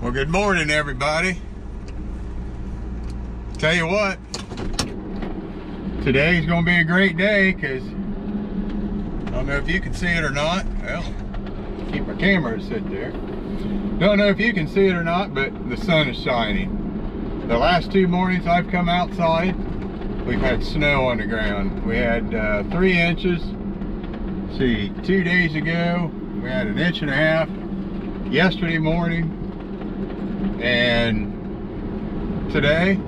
Well, good morning, everybody. Tell you what, today's gonna be a great day because I don't know if you can see it or not. Well, keep my camera to sit there. Don't know if you can see it or not, but the sun is shining. The last 2 mornings I've come outside, we've had snow on the ground. We had 3 inches. See, 2 days ago we had 1.5 inches. Yesterday morning, and today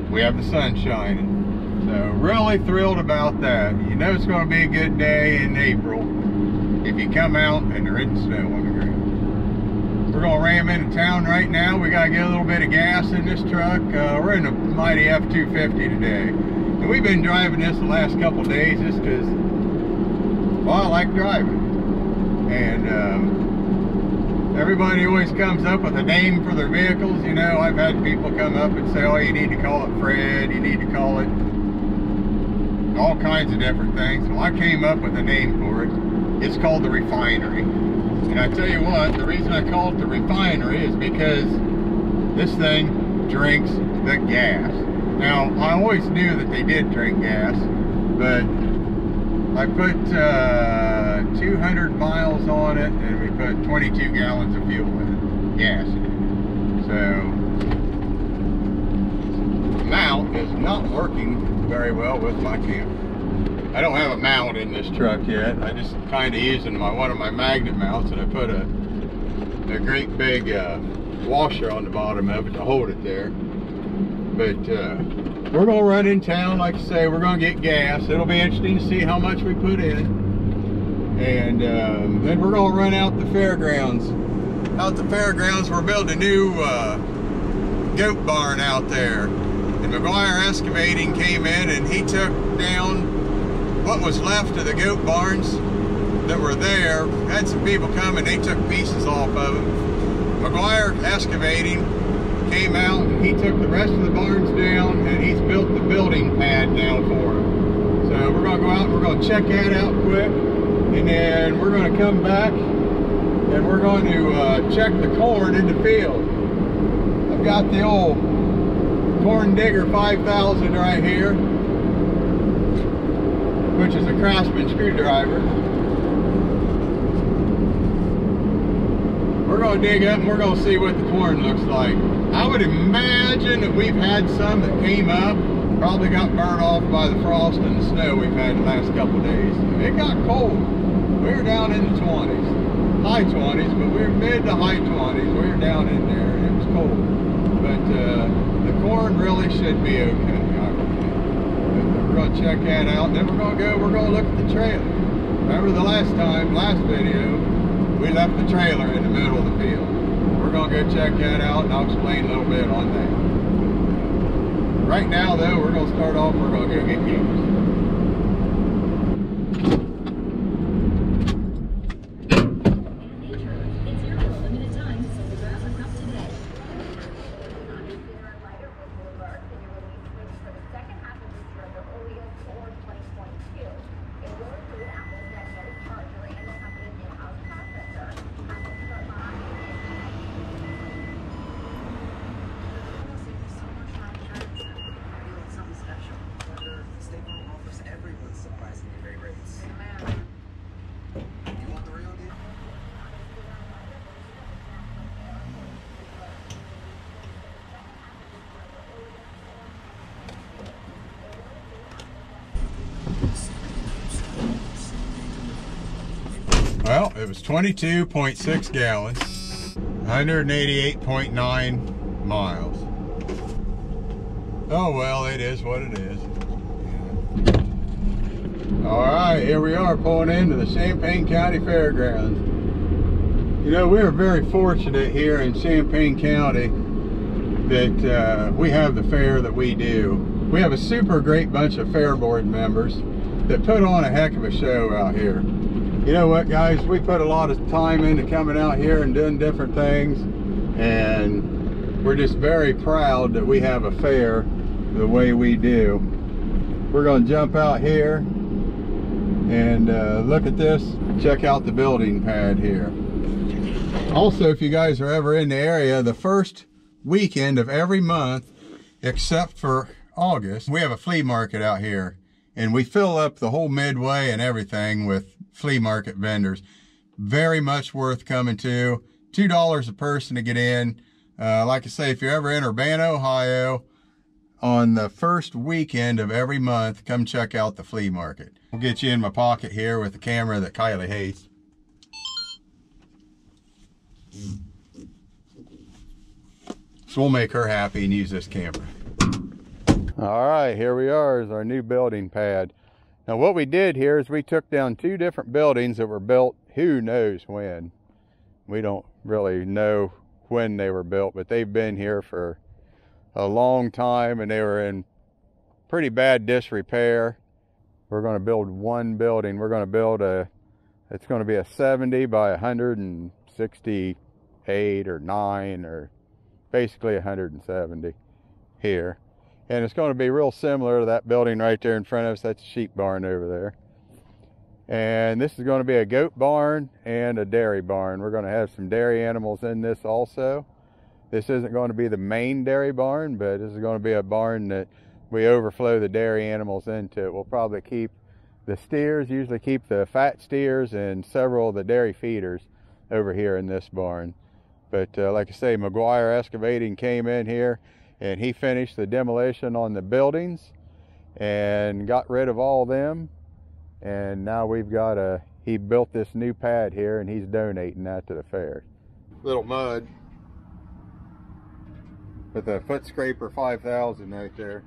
we have the sun shining. So really thrilled about that. You know it's going to be a good day in April if you come out and there isn't snow on the ground. We're going to ram into town right now. We got to get a little bit of gas in this truck. We're in a mighty F250 today. And we've been driving this the last couple of days just because, well, I like driving. And everybody always comes up with a name for their vehicles. You know, I've had people come up and say, oh, you need to call it Fred, you need to call it all kinds of different things. Well, I came up with a name for it. It's called the Refinery. And I tell you what, the reason I call it the Refinery is because this thing drinks the gas. Now, I always knew that they did drink gas, but I put 200 miles on it, and we put 22 gallons of fuel in it, gas in it. So, the mount is not working very well with my camera. I don't have a mount in this truck yet. I just kind of using one of my magnet mounts, and I put a great big washer on the bottom of it to hold it there. But we're going to run in town, like I say, we're going to get gas. It'll be interesting to see how much we put in. And then we're going to run out the fairgrounds. Out the fairgrounds, we're building a new goat barn out there. And McGuire Excavating came in and he took down what was left of the goat barns that were there. Had some people come and they took pieces off of them. McGuire Excavating came out and he took the rest of the barns down and he's built the building pad now for them. So we're going to go out and we're going to check that out quick, and then we're going to come back and we're going to check the corn in the field. I've got the old Corn Digger 5000 right here, which is a Craftsman screwdriver. We're going to dig up and we're going to see what the corn looks like. I would imagine that we've had some that came up, probably got burned off by the frost and the snow we've had the last couple of days. It got cold. We were down in the 20s, high 20s, but we were mid to high 20s. We were down in there and it was cold. But the corn really should be okay. We're going to check that out, and then we're going to look at the trailer. Remember the last video, we left the trailer in the middle of the field. We're going to go check that out, and I'll explain a little bit on that. Right now, though, we're going to start off, we're going to go get gas. Well, it was 22.6 gallons, 188.9 miles. Oh well, it is what it is. Yeah. All right, here we are pulling into the Champaign County Fairgrounds. You know, we are very fortunate here in Champaign County that we have the fair that we do. We have a super great bunch of fair board members that put on a heck of a show out here. You know what, guys, we put a lot of time into coming out here and doing different things, and we're just very proud that we have a fair the way we do. We're going to jump out here and look at this, check out the building pad here. Also, if you guys are ever in the area, the first weekend of every month, except for August, we have a flea market out here. And we fill up the whole midway and everything with flea market vendors. Very much worth coming to. $2 a person to get in. Like I say, if you're ever in Urbana, Ohio, on the first weekend of every month, come check out the flea market. We'll get you in my pocket here with the camera that Kylie hates. So we'll make her happy and use this camera. All right, here we are is our new building pad. Now what we did here is we took down 2 different buildings that were built who knows when. We don't really know when they were built, but they've been here for a long time and they were in pretty bad disrepair. We're going to build one building. We're going to build it's going to be a 70 by 168 or 9 or basically 170 here. And it's going to be real similar to that building right there in front of us. That's a sheep barn over there. And this is going to be a goat barn and a dairy barn. We're going to have some dairy animals in this also. This isn't going to be the main dairy barn, but this is going to be a barn that we overflow the dairy animals into. We'll probably keep the steers, usually keep the fat steers and several of the dairy feeders over here in this barn. But like I say, McGuire Excavating came in here and he finished the demolition on the buildings and got rid of all of them. And now we've got he built this new pad here and he's donating that to the fair. Little mud with a foot scraper 5000 right there.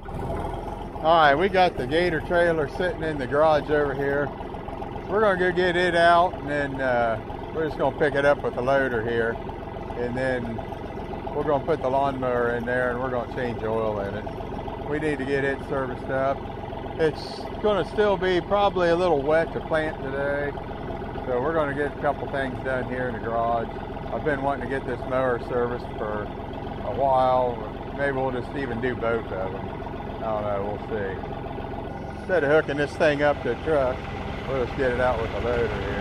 All right, we got the Gator trailer sitting in the garage over here. We're gonna go get it out and then we're just gonna pick it up with the loader here. And then we're going to put the lawnmower in there and we're going to change oil in it. We need to get it serviced up. It's going to still be probably a little wet to plant today. So we're going to get a couple things done here in the garage. I've been wanting to get this mower serviced for a while. Maybe we'll just even do both of them. I don't know, we'll see. Instead of hooking this thing up to a truck, we'll just get it out with the loader here.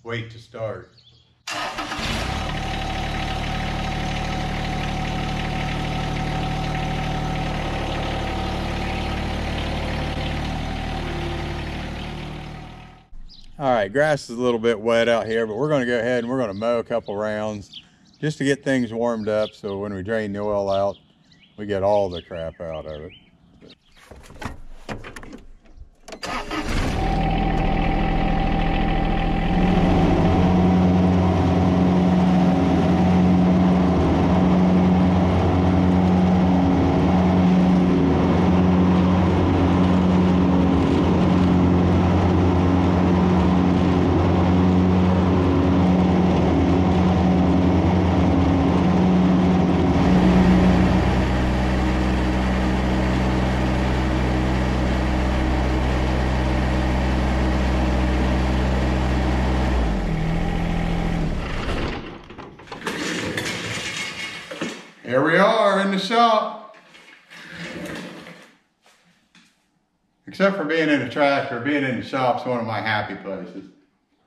Wait to start. All right, grass is a little bit wet out here, but we're going to go ahead and we're going to mow a couple rounds just to get things warmed up so when we drain the oil out, we get all the crap out of it. Here we are in the shop. Except for being in a tractor, being in the shop's one of my happy places.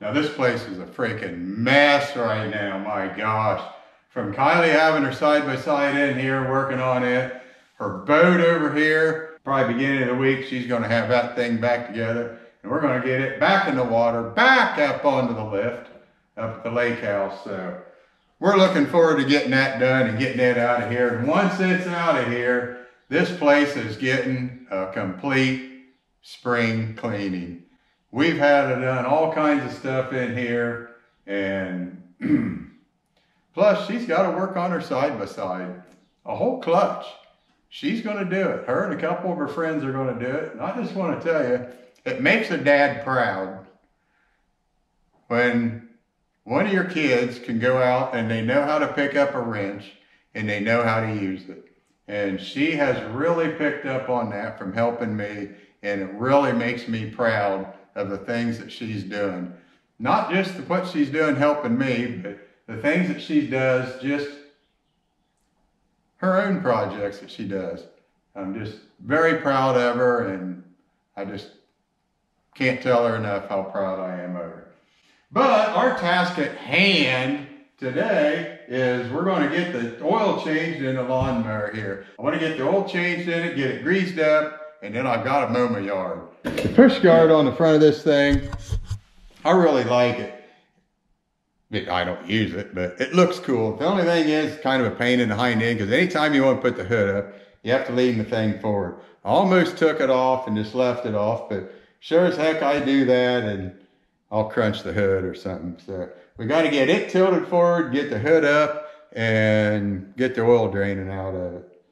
Now this place is a freaking mess right now, my gosh. From Kylie having her side-by-side in here working on it, her boat over here, probably beginning of the week, she's gonna have that thing back together. And we're gonna get it back in the water, back up onto the lift, up at the lake house. So we're looking forward to getting that done and getting it out of here. And once it's out of here, this place is getting a complete spring cleaning. We've had it done all kinds of stuff in here. And plus she's got to work on her side-by-side. A whole clutch. She's going to do it. Her and a couple of her friends are going to do it. And I just want to tell you, it makes a dad proud when one of your kids can go out and they know how to pick up a wrench and they know how to use it. And she has really picked up on that from helping me, and it really makes me proud of the things that she's doing. Not just what she's doing helping me, but the things that she does, just her own projects that she does. I'm just very proud of her, and I just can't tell her enough how proud I am of her. But our task at hand today is we're going to get the oil changed in the lawnmower here. I want to get the oil changed in it, get it greased up, and then I've got to mow my yard. The push guard on the front of this thing, I really like it. I don't use it, but it looks cool. The only thing is kind of a pain in the hind end, because anytime you want to put the hood up, you have to lean the thing forward. I almost took it off and just left it off, but sure as heck I do that, and I'll crunch the hood or something. So we got to get it tilted forward, get the hood up, and get the oil draining out of it.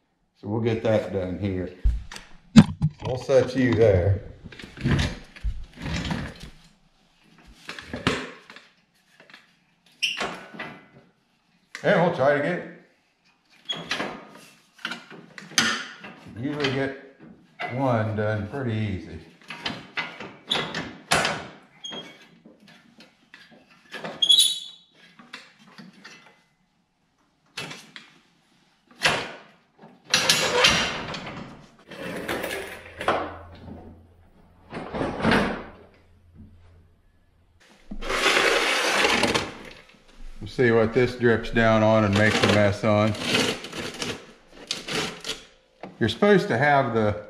So we'll get that done here. We'll set you there. And we'll try to get it. Usually get one done pretty easy. We'll see what this drips down on and makes a mess on. You're supposed to have the,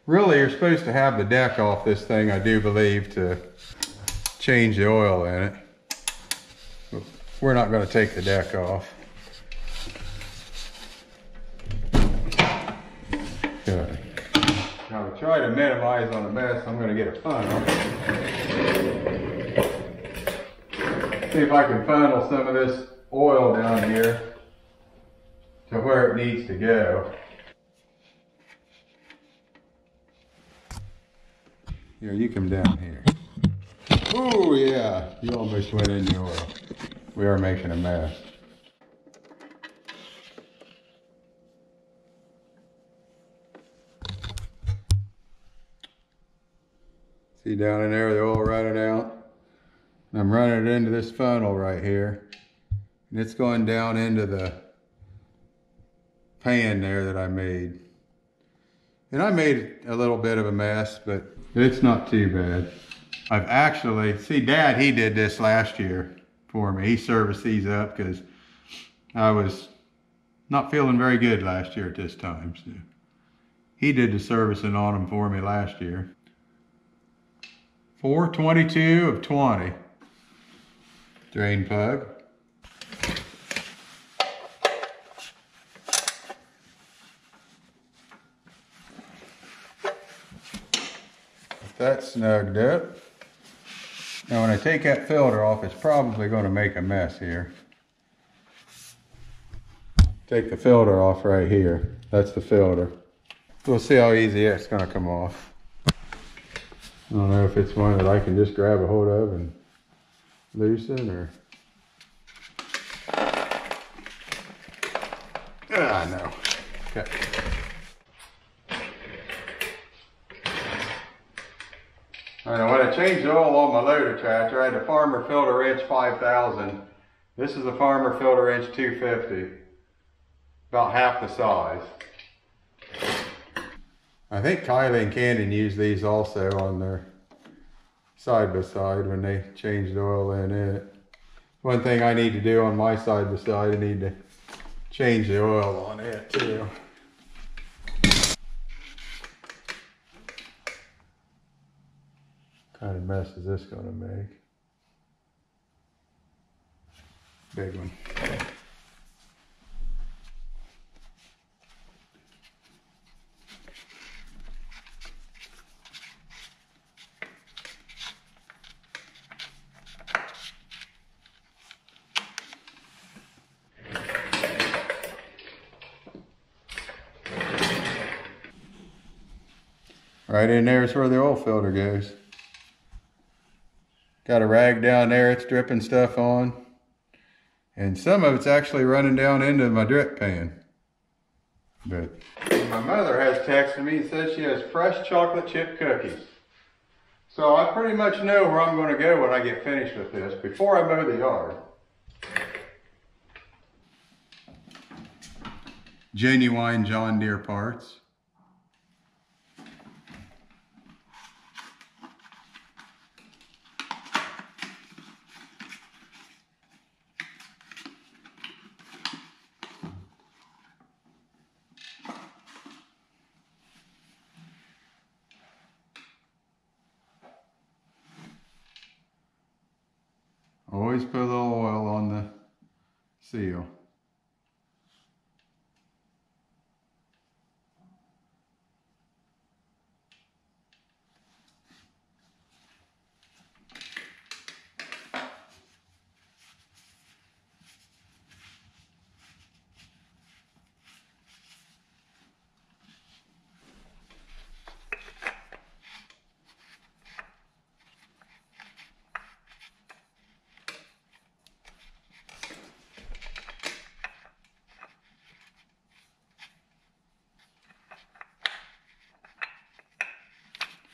you're supposed to have the deck off this thing, I do believe, to change the oil in it. But we're not going to take the deck off. Okay. Now to try to minimize on the mess, I'm going to get a funnel. See if I can funnel some of this oil down here to where it needs to go. Here, you come down here. Oh yeah, you almost went in the oil. We are making a mess. See down in there, the oil running out? And I'm running it into this funnel right here. And it's going down into the pan there that I made. And I made a little bit of a mess, but it's not too bad. I've actually, see Dad, he did this last year for me. He serviced these up because I was not feeling very good last year at this time. So he did the servicing on them for me last year. 422 of 20. Drain plug. That's snugged up. Now when I take that filter off, it's probably going to make a mess here. Take the filter off right here. That's the filter. We'll see how easy it's going to come off. I don't know if it's one that I can just grab a hold of and loosen, or... no. Okay. When I changed the oil on my loader tractor, I had a Farmer Filter Wrench 5000. This is a Farmer Filter Wrench 250. About half the size. I think Kylie and Canyon use these also on their side-by-side when they change the oil in it. One thing I need to do on my side-by-side, I need to change the oil on it too. What kind of mess is this going to make? Big one. Right in there is where the oil filter goes. Got a rag down there, it's dripping stuff on. And some of it's actually running down into my drip pan. But my mother has texted me and said she has fresh chocolate chip cookies. So I pretty much know where I'm going to go when I get finished with this before I mow the yard. Genuine John Deere parts. Always put a little oil on the seal.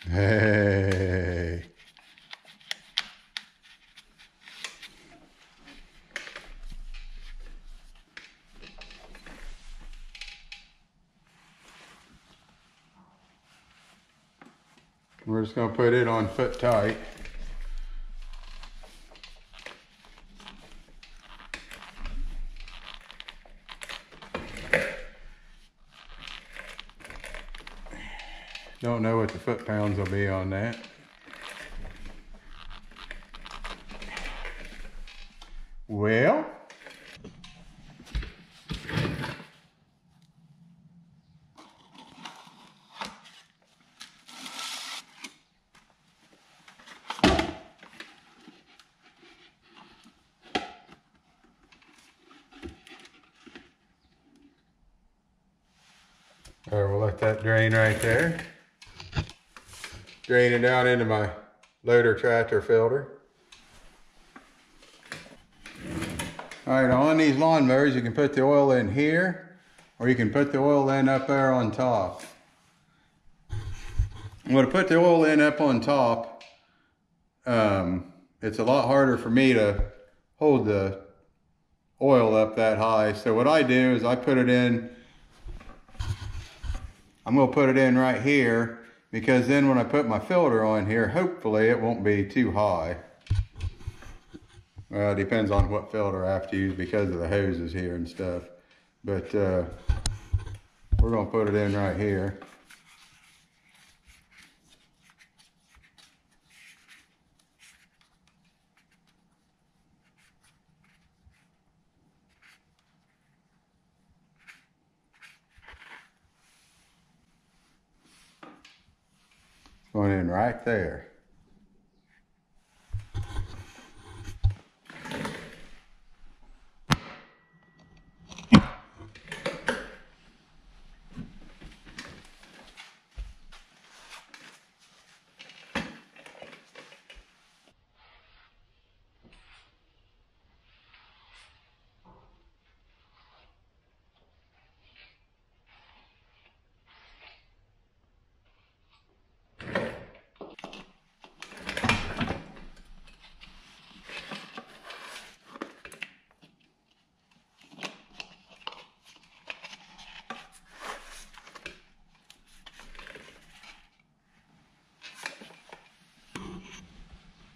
Hey. We're just going to put it on foot tight. Don't know what the foot pounds will be on that. Well, all right, we'll let that drain right there. Drain it down into my loader tractor filter. All right, on these lawnmowers, you can put the oil in here, or you can put the oil in up there on top. I'm going to put the oil in up on top. It's a lot harder for me to hold the oil up that high. So what I do is I put it in, I'm going to put it in right here, because then when I put my filter on here, hopefully it won't be too high. Well, it depends on what filter I have to use because of the hoses here and stuff. But we're going to put it in right here. Going in right there.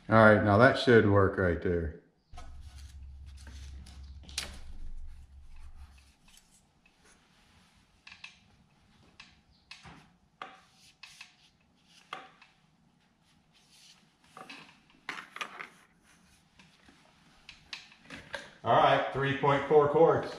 All right, now that should work right there. All right, 3.4 quarts.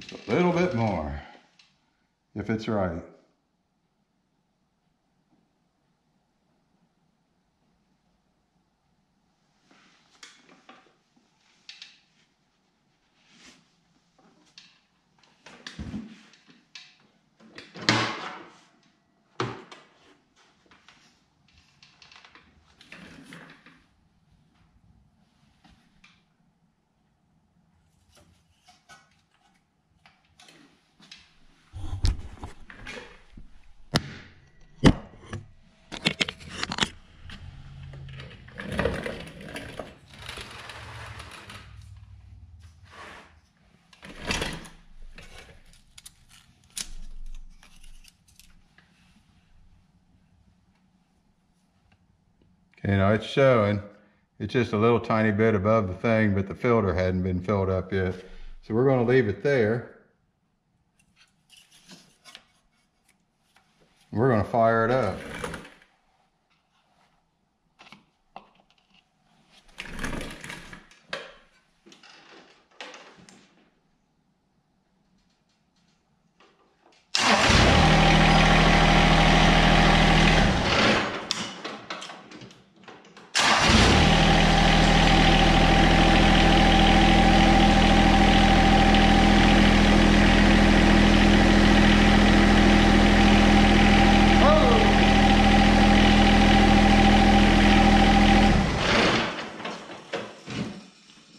Just a little bit more, if it's right. You know, it's showing. It's just a little tiny bit above the thing, but the filter hadn't been filled up yet. So we're going to leave it there. We're going to fire it up.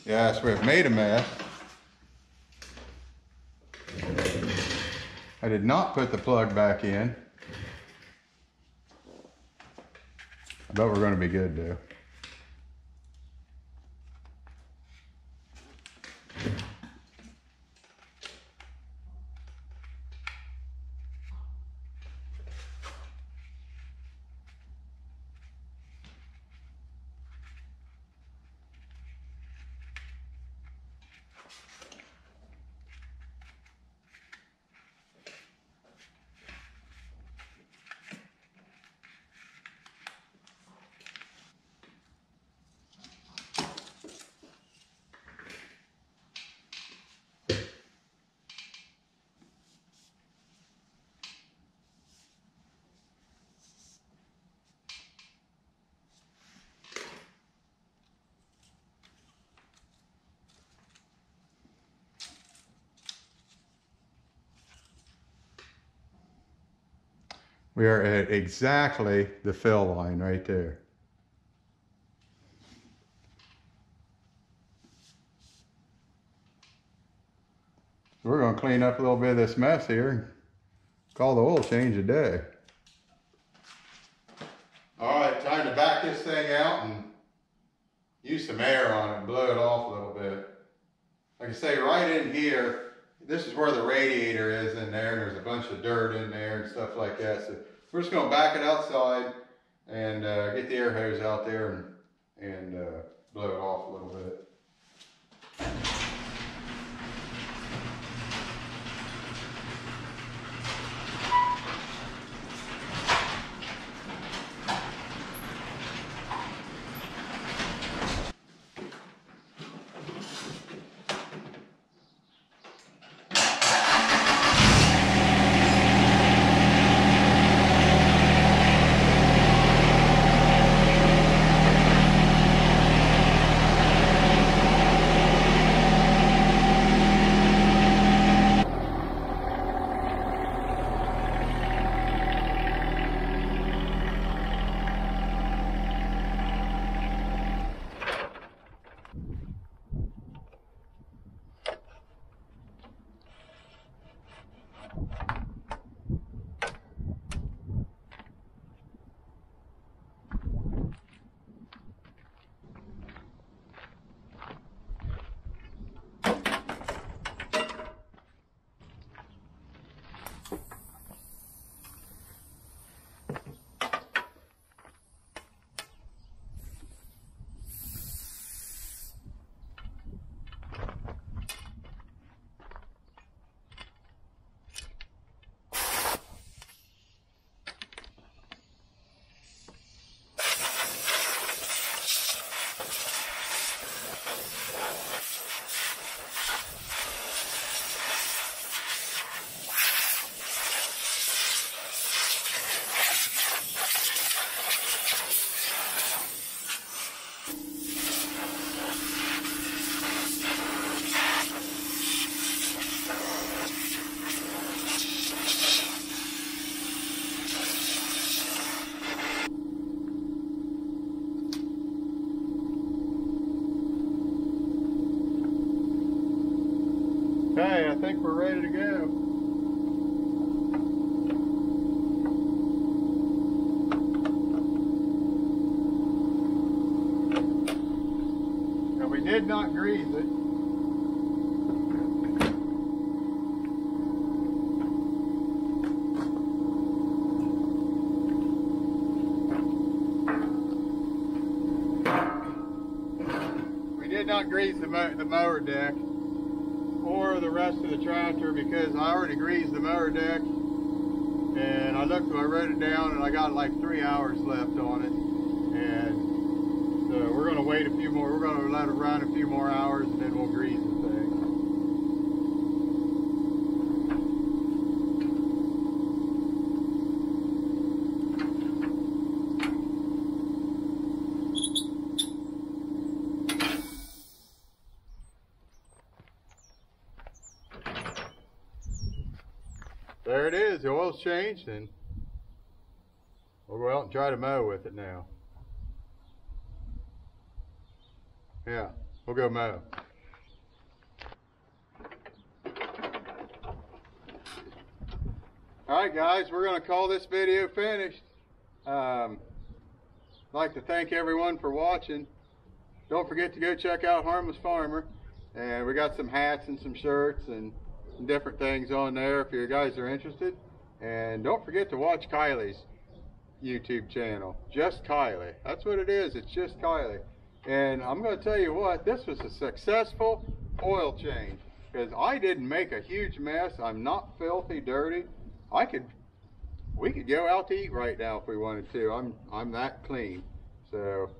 Yes, we've made a mess. I did not put the plug back in. But we're going to be good though. We are at exactly the fill line right there. We're going to clean up a little bit of this mess here and call the oil change a day. All right, time to back this thing out and use some air on it and blow it off a little bit. Like I say, right in here, this is where the radiator is in there, and there's a bunch of dirt in there and stuff like that. So we're just going to back it outside and get the air hose out there and blow it off a little bit. Okay, I think we're ready to go. Now we did not grease it. grease the mower deck or the rest of the tractor, because I already greased the mower deck, and I wrote it down, and I got like 3 hours left on it. And so we're going to wait a few more. We're going to let it run a few more hours, and then we'll grease the thing. There it is, the oil's changed, and we'll go out and try to mow with it now. Yeah, we'll go mow. Alright guys, we're going to call this video finished. I'd like to thank everyone for watching. Don't forget to go check out Harmless Farmer. And we got some hats and some shirts and different things on there if you guys are interested. And don't forget to watch Kylie's YouTube channel. Just Kylie. That's what it is. It's just Kylie. And I'm going to tell you what, this was a successful oil change, because I didn't make a huge mess. I'm not filthy dirty. We could go out to eat right now if we wanted to. I'm that clean. So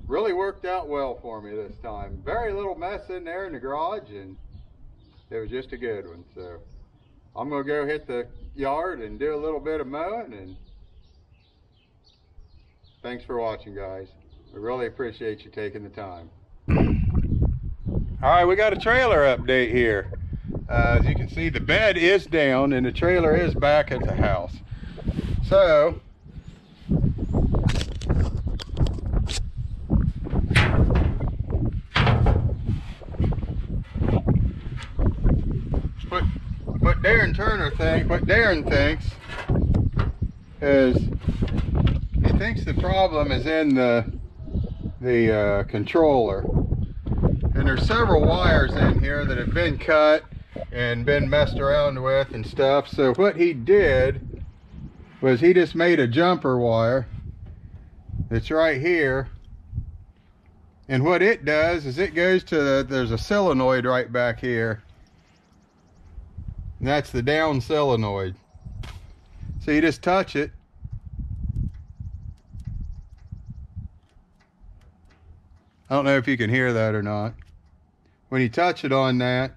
really worked out well for me this time. Very little mess in there in the garage, and it was just a good one. So I'm going to go hit the yard and do a little bit of mowing, and thanks for watching, guys. We really appreciate you taking the time. All right, we got a trailer update here. As you can see, the bed is down and the trailer is back at the house. So what Darren thinks is, he thinks the problem is in the controller, and there's several wires in here that have been cut and been messed around with and stuff. So what he did was he just made a jumper wire that's right here, and what it does is it goes to there's a solenoid right back here, and that's the down solenoid. So you just touch it, I don't know if you can hear that or not. When you touch it on that,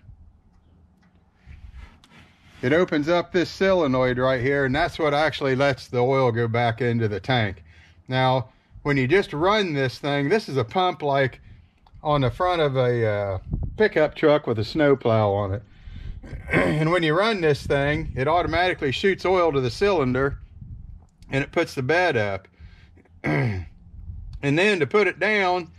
it opens up this solenoid right here, and that's what actually lets the oil go back into the tank. Now, when you just run this thing, this is a pump like on the front of a pickup truck with a snowplow on it. And when you run this thing, it automatically shoots oil to the cylinder, and it puts the bed up. And then to put it down,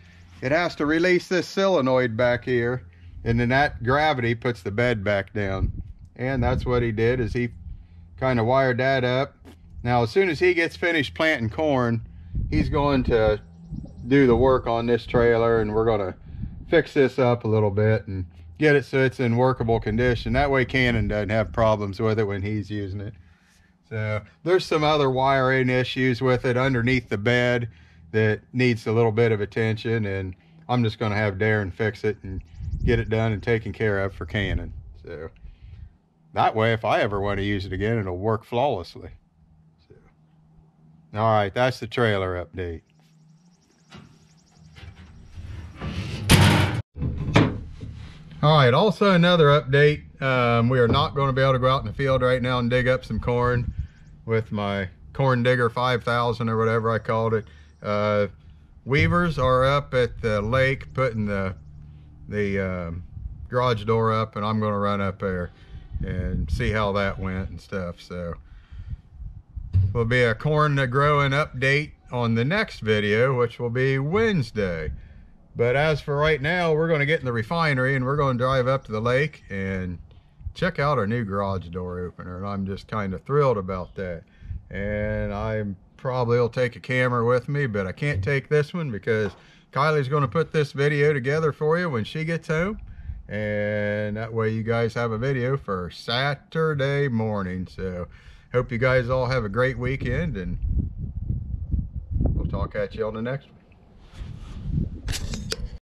it has to release this solenoid back here, and then that gravity puts the bed back down. And that's what he did, is he kind of wired that up. Now, as soon as he gets finished planting corn, he's going to do the work on this trailer, and we're going to fix this up a little bit and get it so it's in workable condition. That way Cannon doesn't have problems with it when he's using it. So there's some other wiring issues with it underneath the bed that needs a little bit of attention, and I'm just going to have Darren fix it and get it done and taken care of for Cannon. So that way, if I ever want to use it again, it'll work flawlessly. So, all right, that's the trailer update. All right, also another update. We are not going to be able to go out in the field right now and dig up some corn with my corn digger 5000 or whatever I called it. Weavers are up at the lake putting the garage door up, and I'm going to run up there and see how that went and stuff. So will be a corn growing update on the next video, which will be Wednesday. But as for right now, we're going to get in the refinery and we're going to drive up to the lake and check out our new garage door opener. And I'm just kind of thrilled about that. And I probably will take a camera with me, but I can't take this one because Kylie's going to put this video together for you when she gets home. And that way you guys have a video for Saturday morning. So hope you guys all have a great weekend, and we'll talk at you on the next one.